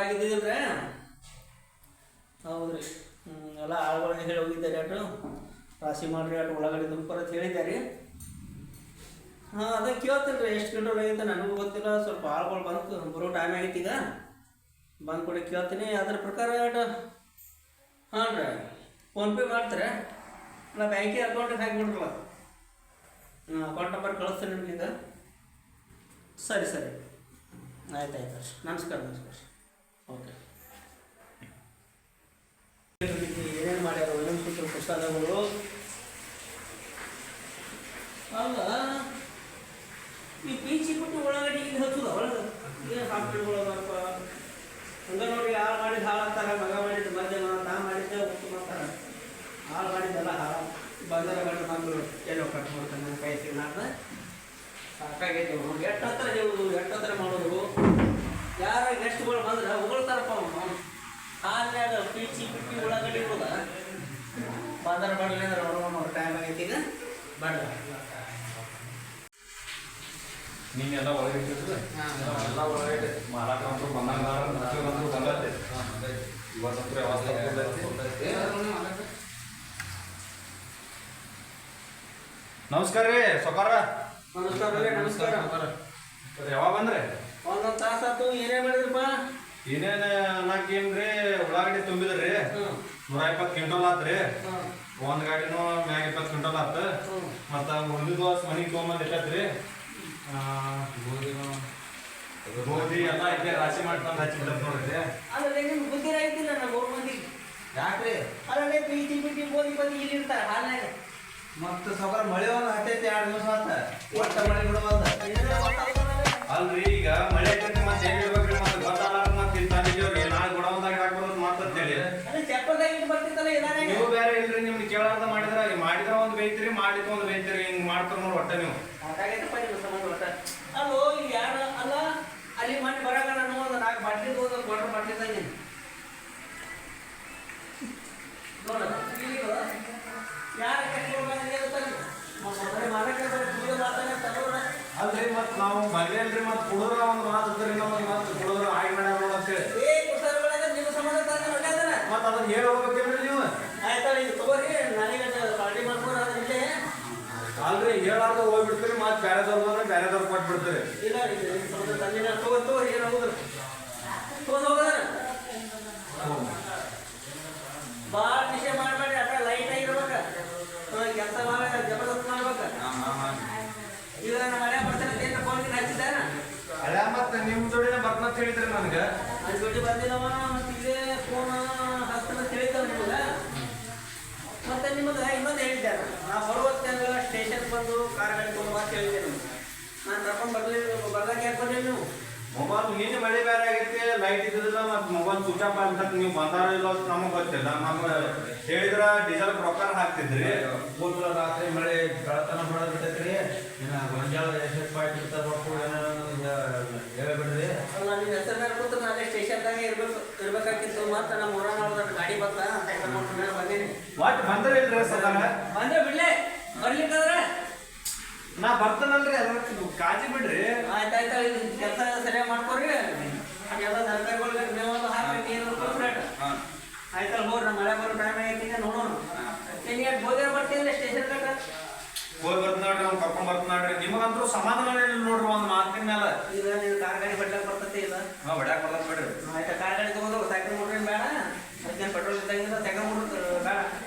ಆಗಿದ್ದಿಲ್ರಿ. ಹೌದ್ರಿ. ಎಲ್ಲ ಆಳುಗಳಿಗೆ ಹೇಳಿ ಹೋಗಿದ್ದಾರೆ ಅಷ್ಟು ರಾಶಿ ಮಾಡ್ರಿ ಅಷ್ಟು ಒಳಗಡೆ ದುಂಪರ್ ಅಂತ ಹೇಳಿದ್ದಾರೆ. ಅದೇ ಕೇಳ್ತೀನಿ ರೀ ಎಷ್ಟು ಗಂಟೆ ಆಗೈತೆ ನನಗೂ ಗೊತ್ತಿಲ್ಲ. ಸ್ವಲ್ಪ ಆಳುಗಳು ಬರೋ ಟೈಮ್ ಆಗೈತಿ. ಈಗ ಬಂದು ಕೂಡ ಕೇಳ್ತೀನಿ. ಅದ್ರ ಪ್ರಕಾರ ಹಾಂ ರೀ ಫೋನ್ಪೇ ಮಾಡ್ತಾರೆ. ಇಲ್ಲ ಬ್ಯಾಂಕಿಗೆ ಅಕೌಂಟಿಗೆ ಹಾಕಿಬಿಡ್ರಲ್ಲ. ಅಕೌಂಟ್ ನಂಬರ್ ಕಳಿಸ್ತೀನಿ ನಿಮ್ಗೆ ಈಗ. ಸರಿ ಸರಿ ಆಯ್ತು ಆಯ್ತು ಅಷ್ಟೇ. ನಮಸ್ಕಾರ ನಮಸ್ಕಾರ. ಓಕೆ. ಏನೇನು ಮಾಡ್ಯಾರ ಏನೇನು ಸೂತ್ರ ಪುಸ್ತಕಗಳು ಅಲ್ಲ ಈ ಪೀಚಿ ಬಿಟ್ಟು ಒಳಗಡೆ ಈಗ ಹಚ್ಚುದ ಒಳಗೆ ಏನು ಹಾಸ್ಪಿಟ್ಲ್ಗಳಪ್ಪ ಹಂಗೆ ನೋಡಿ ಹಾಳು ಮಾಡಿದ್ದು ಹಾಳಾಗ್ತಾರೆ. ಮಗ ಮಾಡಿದ್ದು ಮಧ್ಯಮ ತಾ ಮಾಡಿದ್ದೆ ಉತ್ತಮ ಮಾಡ್ತಾರೆ. ಹಾಳು ಮಾಡಿದ್ದೆಲ್ಲ ಹಾಳು ಬಂದರ ಗಂಟು ಮಕ್ಕಳು ಎಲ್ಲೋ ಕಟ್ಕೊಡ್ತಾರೆ. ನನ್ನ ಕೈ ಸಿಗ್ಲಾರ್ದ ಸಾಕಾಗೈತೆ. ಎಷ್ಟು ಹತ್ರ ಹೇಳೋದು ಎಷ್ಟು ಹತ್ರ ಮಾಡೋದು. ಯಾರ ಗೆಸ್ಟ್ಗಳು ಬಂದ್ರೆ ಹೊಗಳ್ತಾರಪ್ಪ ಅವನು. ಹಾಲ್ಯಾಗ ಪೀಚಿ ಪಿಚ್ಚಿ ಒಳಗಡೆ ಇರೋದ ಬಂದರ ಬಡಲಿ ಅಂದ್ರೆ ಅವ್ರ ಟೈಮ್ ಆಗೈತಿ. ಈಗ ಬಡಲ ನೀನೆಲ್ಲ ಒಳಗಿಟ್ಟಿದ್ರೆ ಎಲ್ಲ ಒಳಗಡೆ ಮಾರಾಟಂತೂ ಬಂದಂತೂ ಬಂದೈತೆ. ಇವತ್ತಂತೂ ವ್ಯವಸ್ಥೆ ನಮಸ್ಕಾರ ರೀ ಸೊಕಾರ. ನಮಸ್ಕಾರ ರೀ. ನಮಸ್ಕಾರ. ಯಾವಾಗ ಬಂದ್ರಿ? ಒಂದೊಂದು ತಾಸಾತು. ಏನೇ ಮಾಡಿದ್ರಪ್ಪ? ಏನೇನು ಅನ್ನಕೇನ್ರಿ ಉಳ್ಳಾಗಡ್ಡಿ ತುಂಬಿದ್ರಿ 120 ಕ್ವಿಂಟಲ್ ಆತ್ರಿ. ಒಂದ್ ಗಾಡಿನೂ ಮ್ಯಾಗ 20 ಕ್ವಿಂಟಲ್ ಆತ. ಮತ್ತ ಉಳಿದ ಮನಿಗೆ ತೊಗೊಂಬಂದ್ ಇಟ್ಟತ್ರಿ. ಗೋಧಿ ಎಲ್ಲ ಇಲ್ಲೇ ರಾಶಿ ಮಾಡ್ಕೊಂಡು ಹಚ್ಚಿದ್ದ ನೋಡ್ರಿ. ಅಲ್ಲೇ ನಿಮ್ಗೆ ಬುದ್ಧಿ ಆಯ್ತಿಲ್ಲ ನಮ್ಮ 3 ಮಂದಿಗೆ. ಯಾಕ್ರಿ? ಅಲ್ಲೇ ಪೀಚಿ ಪಿಚ್ಚಿ ಗೋಧಿ ಬಂದು ಇಲ್ಲಿ ಇರ್ತಾರೆ ಹಾಲ್ನಾಗ. ಮತ್ತೆ ಸೊಕರ ಮಳೆ ಒಂದು ಹತ್ತೈತಿ 2 ದಿವಸ ಆತ. ಒಟ್ಟ ಮಳೆ ಬಿಡಬಾರ್ದ. ಅಲ್ರಿ ಈಗ ಮಳೆ ಐತಿ ಮತ್ತೆ ಏನ್ ಇರ್ಬೇಕ್ರಿ. ಮತ್ತೆ ಗೊತ್ತಾಗ ಮತ್ತೆ ಇಂತಾನಿದ್ದೀವ್ರಿ ನಾಳೆ ಗುಡವಂದಾಗ ಹಾಕ್ಬಾರ್ದು ಮಾತಂತೇಳಿ ಅದೇ ಚಪ್ಪಲ್ದಾಗ ಇಟ್ಟು ಬರ್ತಿತ್ತಲ್ಲ ಇದಾನೆ. ನೀವು ಬೇರೆ ಇಲ್ರಿ. ನಿಮ್ಗೆ ಕೇಳಾರ್ದ ಮಾಡಿದ್ರ ಒಂದು ಬೈತಿರಿ ಮಾಡಿದ ಒಂದು ಬೈತಿರಿ. ಹಿಂಗ್ ಮಾಡ್ತಾರ ನೋಡಿ ಒಟ್ಟ ನೀವು. ಸಾಕಾಗೈತಪ್ಪ ನಿಮ್ಮ ಸಂಬಂಧ ಒಟ್ಟ. ಅಲ್ಲೋ ಈಗ ಯಾರು ಅಲ್ಲ ಅಲ್ಲಿ ಮನೆ ಬರಾಗ ನಾನು ಒಂದು 4 ಬಾಟ್ಲಿ ಹೋದ ಕ್ವಾರ್ಟರ್ ಬಾಟ್ಲಿ ತಂಗಿ ನೋಡ ಯಾರ ಅಲ್ರಿ ಮತ್ ನಾವು ಬಂದೇನ್ರಿ. ಮತ್ ಕುಡುದ್ರ ಒಂದ್ ಮಾತು ಕುಡುದ್ರ ಆಯ್ ಮಾಡ್ಯಾರ ನೋಡ ಅಂತೇಳಿ ನಿಮ್ಮ ಸಂಬಂಧ ಮತ್ ಅದನ್ನ ಹೇಳಿ ಹೋಗ್ಬೇಕೇನ್ರಿ ನೀವು? ಆಯ್ತಾ ಈಗ ತಗೋರಿ ನನಗೆ ಪಾರ್ಟಿ ಮಾಡ್ಕೊಂಡು ಇಲ್ಲೇ. ಅಲ್ರಿ ಹೇಳಾರ್ದ ಹೋಗ್ಬಿಡ್ತೀರಿ. ಮತ್ ಬ್ಯಾರೆದವ್ರು ಬಂದ್ರೆ ಬ್ಯಾರೆದವ್ರು ಕೊಟ್ಬಿಡ್ತೀರಿ. ಇಲ್ಲ ತಂದಿನ ತಗೋರಿ ಏನು ಹೋಗುದು ತಗೊಂಡು ಹೋಗೋದ್ರ ಭಾಳ ವಿಷಯ ಮಾಡಬೇಡಿ. ಅಟ ಲೈಟ್ ಆಗಿರ್ಬೇಕ. ಕೆಲಸ ಮಾಡ ಜಬರ್ದಸ್ತ್ ಮಾಡ್ಬೇಕ. ಈಗ ನಮ್ಮ ಮನೆ ಬರ್ತಾನೆ ಏನು ಫೋನ್ ಹಚ್ಚಿದ್ದಾನ. ಅಲ್ಲ ಮತ್ ನಿಮ್ ಜೋಡಿನ ಬರ್ನಂತ ಹೇಳಿದ್ರಿ ನನ್ಗೆ. ನನ್ನ ಜೊತೆ ಬಂದಿಲ್ಲವ. ಮತ್ತೆ ಇದೇ ಫೋನ್ ಹಸ್ತನ ತಿಳಿತಾವ ನಿಮಗೆ. ಮತ್ತೆ ನಿಮಗೆ ಇನ್ನೊಂದು ಹೇಳಿದ್ದಾರೆ. ನಾ ಬರುವತ್ತೆಲ್ಲ ಸ್ಟೇಷನ್ ಬಂದು ಕಾರ್ ಗಾಡಿ ತೊಗೊಂಡು ಅಂತ ಹೇಳಿದ್ದೆ ನಿಮ್ಗೆ. ನಾನು ಕರ್ಕೊಂಡು ಬರ್ಲಾಕ ಯಾಕೆ ಬಂದಿಲ್ಲ ನೀವು? ಮೊಬೈಲ್ ನೀನು ಮಳೆ ಬೇರೆ ಆಗೈತಿ. ಲೈಟ್ ಇದ್ದಿಲ್ಲ ಮತ್ತೆ ಮೊಬೈಲ್ ಸ್ವಿಚ್ ಆಫ್ ಅಂತ ನೀವು ಬಂದಾರ ಇಲ್ಲ ನಮಗೆ ಗೊತ್ತಿಲ್ಲ. ನಮ್ಗೆ ಹೇಳಿದ್ರ ಡೀಸೆಲ್ ರೊಕ್ಕ ಹಾಕ್ತಿದ್ರಿ. ಊಟ ರಾತ್ರಿ ಮಳೆ ಬೆಳತನ ಮಾಡೋದ್ ಬಿಟ್ಟೈತ್ರಿ. ಗೊಂಜಾಳ ಎಷ್ಟು ಪಾಯಿಂಟ್ ಇರ್ತಾರ ಹೇಳ್ಬಿಡ್ರಿ. ಅಲ್ಲ ನಿಮ್ಮ ಹೆಸರು ಮೇಲೆ ಕೂತು ನಾನೇ ಸ್ಟೇಷನ್ದಾಗೆ ಇರ್ಬೇಕಾಗಿತ್ತು. ಮತ್ತೆ ನಮ್ಮ ಊರ ಮಾಡೋದ ಗಾಡಿ ಬರ್ತಾ ಮೇಲೆ ಬಂದೀನಿ. ಒಟ್ಟು ಬಂದ್ರೆ ಇಲ್ರಿ ಸದಾನ ಬಂದ್ರೆ ಬಿಡ್ಲೆ ಬರ್ಲಿಕ್ಕಂದ್ರೆ ನಾ ಬರ್ತಾನಲ್ರಿ. ಅದ್ರ ಕಾಳಜಿ ಬಿಡ್ರಿ. ಆಯ್ತಾಯ್ತಾ ಇದು ಕೆಲಸ ಸರಿಯಾಗಿ ಮಾಡ್ಕೊರಿ. ಹಾಗೆಲ್ಲ ತರಕಾರಿಗಳು ಮೇವು ಹಾಕಿ ಏನು ರೇಟ್ ಆಯ್ತಲ್ಲ ಹೋಗ್ರಿ. ನಮ್ಮ ಮಳೆ ಬರೋ ಟೈಮ್ ಆಗೈತಿ. ನೋಡೋಣ ನೀನು ಯಾಕೆ ಹೋಗ್ಯಾರ ಬರ್ತೀನಿ ಸ್ಟೇಷನ್ ಕಟ್ಟ ಹೋಗಿ ಬರ್ತ ನೋಡ್ರಿ. ಅವ್ನು ಕರ್ಕೊಂಡ್ ಬರ್ತ ನೋಡ್ರಿ. ನಿಮಗಂತೂ ಸಮಾಧಾನ ನೋಡ್ರಿ ಒಂದು ಮಾತಿನ ಮೇಲೆ. ಈಗ ನೀವು ಕಾರ್ ಗಾಡಿ ಬಡ್ಲಾಕ್ ಬರ್ತೈತಿ ಇಲ್ಲ? ಹೊಡ್ಯಾಕ್ ಬರ್ತದ ಬಿಡ್ರಿ. ಆಯ್ತಾ ಕಾರ್ ಗಾಡಿ ತೊಗೊಂಡು ಸೈಕಲ್ ಮೋಟ್ರೇನು ಬೇಡ. ಅದಕ್ಕೆ ಪೆಟ್ರೋಲ್ ಇದ್ದಂಗಿಲ್ಲ ಸೈಕಲ್ ಮೋಟ್ರ್ ಬೇಡ.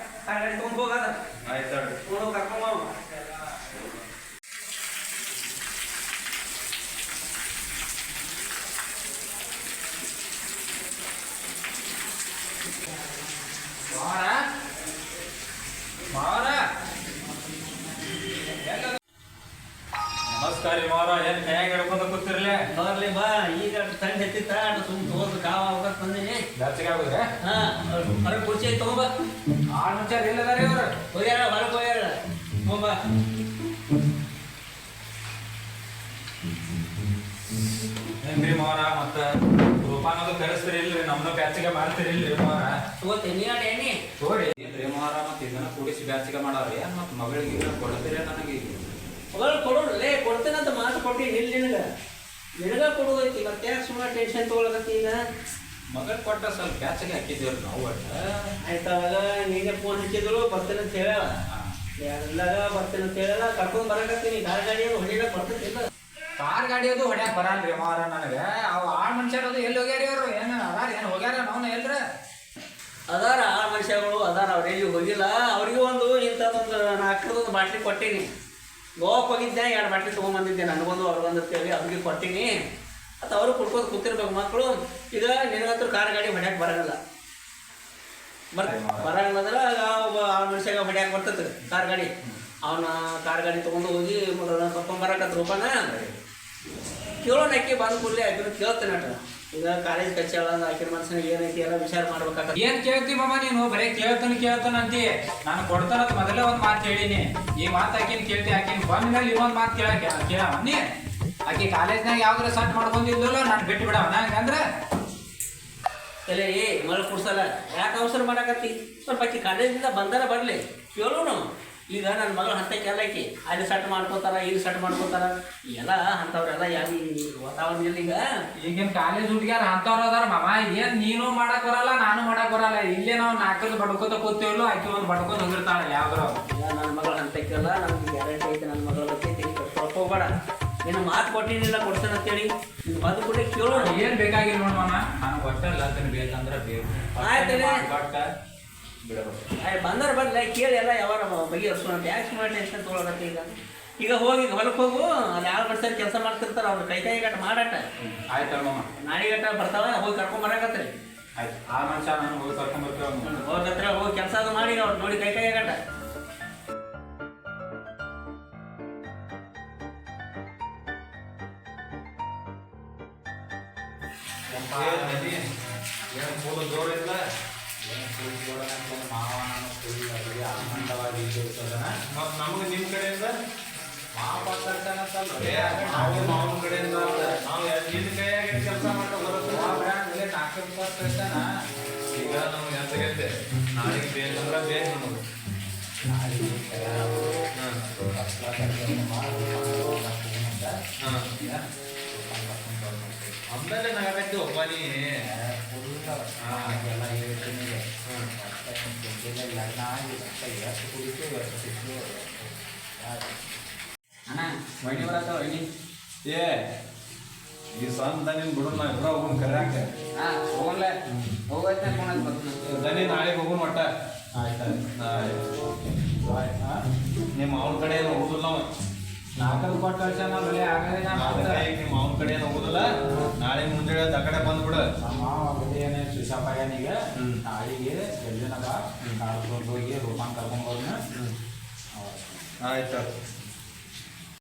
ಕಾರ್ ಗಾಡಿ ತೊಗೊಂಡು ಹೋಗದ ಆಯ್ತು ನೋಡು ಕರ್ಕೊಂಬ. ನಮಸ್ಕಾರ ರೀ ಮಾರ. ಏನ್ ಕೈಯಾಗ ಹಿಡ್ಕೊಂಡ ಕೂತಿರ್ಲಿ? ಬರ್ಲಿ ಬಾ. ಈಗ ತಂಡ ಎತ್ತಿತ್ತ ಸುಮ್ ತೋರ್ದು ಕಾವ ಹೋಗಕ್ ಬಂದೀನಿ. ಜಾಸ್ತಿಗೆ ಆಗುದ್ರಿ? ಹಾ ಹೊರಗೆ ಕುರ್ಚಿ ಐತಿ ತಗೊಂಬ. 6 ನಿಮಿಷ ಇಲ್ಲದಾರಿ ಅವ್ರು ಹೋಗ್ಯಾರ ಹೊರಗೆ ಹೋಗ್ಯಾರ. ತಗೊಂಬ. ಹೆಂಗ್ರಿ ಮಾರ ಮತ್ತ ರೂಪಾನದು ಕರೆಸ್ತೀರಿ ಇಲ್ರಿ? ನಮ್ದು ಬ್ಯಾಚಿಗೆ ಮಾಡ್ತೀರಿ ಇಲ್ರಿ ಮಾರ? ತಗೋತೀನಿ ನೀ ಆಟ ಎಣ್ಣಿ ತೋರಿ ಏನ್ರಿ ಮಾರ. ಮತ್ತೆ ಇದನ್ನ ಕೂಡಿಸಿ ಬ್ಯಾಚಿಗೆ ಮಾಡಾರಿ ಮತ್ ಮಗಳಿಗೆ ಕೊಡ್ತೀರಿ ನನಗೆ? ಮಗಳು ಕೊಡೋಣಲ್ಲೇ ಕೊಡ್ತೇನಂತ ಮಾತು ಕೊಟ್ಟಿ ಇಲ್ಲಿ ನಿನಗ ಕೊಡೋದೈತಿ. ಮತ್ತೆ ಯಾಕೆ ಸುಮ್ಮನೆ ಟೆನ್ಷನ್ ತೊಗೊಳಕತ್ತಿ ಈಗ? ಮಗಳ ಕೊಟ್ಟ ಸ್ವಲ್ಪ ಕ್ಯಾಚಾಗಿ ಹಾಕಿದ್ದೀವ್ರಿ ನಾವು ಒಟ್ಟು ಆಯ್ತು ಅವಾಗ ನೀನೇ ಫೋನ್ ಹಚ್ಚಿದ್ರು ಬರ್ತೇನೆ ಅಂತ ಹೇಳಲ್ಲ ಎಲ್ಲಾಗ ಬರ್ತೇನೆ ಅಂತ ಹೇಳಲ್ಲ ಕರ್ಕೊಂಡು ಬರಕತ್ತೀನಿ ಕಾರ್ ಗಾಡಿ ಹೊಡಿಲಕ್ಕೆ ಬರ್ತೈತಿಲ್ಲ ಕಾರ್ ಗಾಡಿ ಅದು ಹೊಡ್ಯಾಕ ಬರಲ್ರಿ ಮಾರ ನನಗೆ ಅವು ಆಳ್ ಮನುಷ್ಯರು ಅದು ಎಲ್ಲಿ ಹೋಗ್ಯಾರಿ ಅವರು ಏನು ಅದಾರ ಏನು ಹೋಗ್ಯಾರ ನಾವು ಎಲ್ರ ಅದಾರ ಆ ಮನುಷ್ಯಗಳು ಅದಾರ ಅವ್ರು ಎಲ್ಲಿ ಹೋಗಿಲ್ಲ ಅವ್ರಿಗೂ ಒಂದು ಇಂಥದ್ದೊಂದು 4 ಬಾಟ್ಲಿ ಕೊಟ್ಟೀನಿ ಗೋವಾಕ್ಕೆ ಹೋಗಿದ್ದೆ 2 ಬಾಟ್ಲಿ ತೊಗೊಂಬಂದಿದ್ದೆ ನನಗೊಂದು ಅವ್ರಿಗೊಂದು ಅಂತೇಳಿ ಅವ್ರಿಗೆ ಕೊಟ್ಟೀನಿ ಮತ್ತು ಅವರು ಕುಡ್ಕೊಂಡು ಕೂತಿರ್ಬೇಕು ಮಕ್ಕಳು ಈಗ ನಿನಗಂತೂ ಕಾರ್ ಗಾಡಿ ಹೊಡ್ಯಾಕೆ ಬರೋಲ್ಲ ಬರಂಗಂದ್ರೆ ಒಬ್ಬ ಆ ಮನುಷ್ಯಾಗ ಹೊಡ್ಯಾಕೆ ಬರ್ತೈತೆ ಕಾರ್ ಗಾಡಿ ಅವನ ಕಾರ್ ಗಾಡಿ ತೊಗೊಂಡು ಹೋಗಿ ಕರ್ಕೊಂಬರಕತ್ತ ರೂಪಾನ ಕೇಳೋಣ ಅಕ್ಕಿ ಬಂದು ಕೂಡಲೇ ಆಕಿನ ಕೇಳ್ತೇನೆ ಅಟ ಈಗ ಕಾಲೇಜ್ ಕಚ್ಚಾಳ ಆಕಿನ ಮನಸ್ಸಿನಾಗ ಏನೈತಿ ಎಲ್ಲ ವಿಚಾರ ಮಾಡ್ಬೇಕಾಗತ್ತೆ ಏನ್ ಕೇಳ್ತಿ ಮಾಮ ನೀನು ಬರೀ ಕೇಳ್ತಾನ ಅಂತಿ ನಾನು ಕೊಡ್ತಾನಂತ ಮೊದಲೇ ಒಂದು ಮಾತು ಹೇಳಿನಿ ಈ ಮಾತು ಆಕಿನ ಕೇಳ್ತಿ ಆಕಿನ ಬಂದ ಮೇಲೆ ಇನ್ನೊಂದು ಮಾತು ಕೇಳವನ್ನಿ ಆಕಿ ಕಾಲೇಜ್ನಾಗ ಯಾವ್ದಾರ ಸಟ್ ಮಾಡ್ಕೊಂಡಿದ್ಲಲ್ಲ ನಾನು ಬಿಟ್ಟು ಬಿಡವ ನಂಗಂದ್ರೆ ತಲೆ ಮಳೆ ಕುಡ್ಸಲ್ಲ ಯಾಕೆ ಅವಸರ ಮಾಡಕತ್ತಿ ಸ್ವಲ್ಪ ಆಕಿ ಕಾಲೇಜಿಂದ ಬಂದಾರ ಬರಲಿ ಕೇಳೋನು ಈಗ ನನ್ನ ಮಗಳು ಹಂತಕ್ಕೆ ಎಲ್ಲ ಆಕಿ ಅಲ್ಲಿ ಸಟ್ ಮಾಡ್ಕೋತಾರ ಇಲ್ಲಿ ಸಟ್ ಮಾಡ್ಕೋತಾರ ಎಲ್ಲ ಅಂಥವ್ರೆಲ್ಲ ಯಾವ ವಾತಾವರಣ ಇಲ್ಲ ಈಗ ಈಗಿನ ಕಾಲೇಜ್ ಹುಡುಗ್ಯಾರ ಅಂಥವ್ರು ಅದಾರ ಮಾಮ ಏನ್ ನೀನು ಮಾಡಕ್ ಬರಲ್ಲ ನಾನು ಮಾಡಕ್ ಬರಲ್ಲ ಇಲ್ಲೇ ನಾವು 4 ಬಡ್ಕೋತ ಕೂತೀವಲ್ಲ ಆಕಿ ಒಂದು ಬಡ್ಕೊಂಡು ಹೋಗಿರ್ತಾಳೆ ಯಾವ್ದಾರ ಈಗ ನನ್ನ ಮಗಳು ಹಂತಕ್ಕೆಲ್ಲ ನಮ್ಗೆ ಗ್ಯಾರಂಟಿ ಐತೆ ನನ್ನ ಮಗಳ ಬಗ್ಗೆ ತಿಳಿ ಕಟ್ಕೊಳಕ್ ಹೋಗ್ಬೇಡ ನೀನು ಮಾತು ಕೊಟ್ಟಿನಿಲ್ಲ ಕೊಡ್ತೇನೆ ಅಂತೇಳಿ ನೀನು ಬಂದು ಕೂಡ ಕೇಳೋಣ ಏನ್ ಬೇಕಾಗಿಲ್ಲ ನೋಡ್ ಮಾಮ ನಾನು ಒಟ್ಟಲ್ಲ ಅದನ್ನ ಬೇಕಂದ್ರೆ ಬೇಕು ಬಟ್ ಬಂದಾರ ಬರ್ಲ ಕೇಳಿ ಎಲ್ಲ ಯಾವಾಗ ಬಗೆಹರಿಸೋಣ ಯಾಕೆ ಸುಮ್ಮನೆ ಟೆನ್ಷನ್ ತೊಗೊಳಕತ್ತೆ ಈಗ ಹೋಗಿ ಹೊಲಕ್ಕೆ ಹೋಗು ಅಲ್ಲಿ 2 ವರ್ಷ ಕೆಲಸ ಮಾಡ್ತಿರ್ತಾರೆ ಅವ್ರು ಕೈ ಗಟ್ಟ ಮಾಡಾಟ ಆಯ್ತಲ್ಲ ಮಾಮ ನಾಳೆಗಟ್ಟ ಬರ್ತಾವ ಹೋಗಿ ಕರ್ಕೊಂಡ್ ಬರಕತ್ರಿ ಆಯ್ತು ಆ ಮನುಷ್ಯ ನಾನು ಹೋಗಿ ಕರ್ಕೊಂಡ್ ಬರ್ತೇವೆ ಅವ್ರ ಹತ್ರ ಹೋಗಿ ಕೆಲಸ ಅದು ಮಾಡಿ ಅವ್ರು ನೋಡಿ ಕೈ ಗಟ್ಟ ಜೋರ ಇಲ್ಲ ಮಾವ ನಾನು ಆನಂದವಾಗಿ ಮತ್ತು ನಮಗೆ ನಿಮ್ಮ ಕಡೆಯಿಂದ ಮಾವ ಬರ್ತಾನಂತಲ್ರಿ ಮಾವನ ಕಡೆಯಿಂದ ನಾವು ನಿನ್ನ ಕೈಯಾಗ ಕೆಲಸ ಮಾಡ್ತಾ ಬರುತ್ತೆ 4 ರೂಪಾಯಿ ಕಳ್ತಾನ ಈಗ ನಮ್ಗೆ ಎಂತಾಗೈತೆ ನಾಳೆಗೆ ಬೇಕಂದ್ರೆ ಬೇಕು ನಮಗೆ ಅಂದಾಗೆ ನಾಗೈತೆ ಒಬ್ಬ ನೀ ಅಣ್ಣ ವೈನಿ ಬರತ್ತಾವ ವೈನಿ ಏ ಈ ಸಂತ ನೀನು ಬಿಡು ನಾ ಇಬ್ಬರ ಹೋಗೋಣ ಕರ್ಯಾಕ ಹೋಗಲ್ಲ ಹೋಗೈತೆ ಫೋನ್ ಬರ್ತೀನಿ ದನಿ ನಾಳೆಗೆ ಹೋಗೋಣ ಒಟ್ಟ ಆಯ್ತು ನಿಮ್ಮ ಮಾವನ ಕಡೆ ಏನು ಹೋಗುದಿಲ್ಲ ನಾವು 4 ರೂಪಾಯಿ ಕಳ್ಸಣ ಬೆಲೆ ಆಗದೆ ನಿಮ್ಮ ಮಾವನ ಕಡೆ ಏನು ಹೋಗುದಿಲ್ಲ ನಾಳೆ ಮುಂಜಾನೆ ಆ ಕಡೆ ಬಂದ್ಬಿಡು ಮಾವ ಏನೇ ಶಿಶಾಪಾಯನಿಗೆ ನಾಳೆಗೆ ಎಲ್ಲಿನದ ಹೋಗಿ ರೂಪಾನ್ ಕರ್ಕೊಂಡು ಬರೋಣ ಆಯ್ತು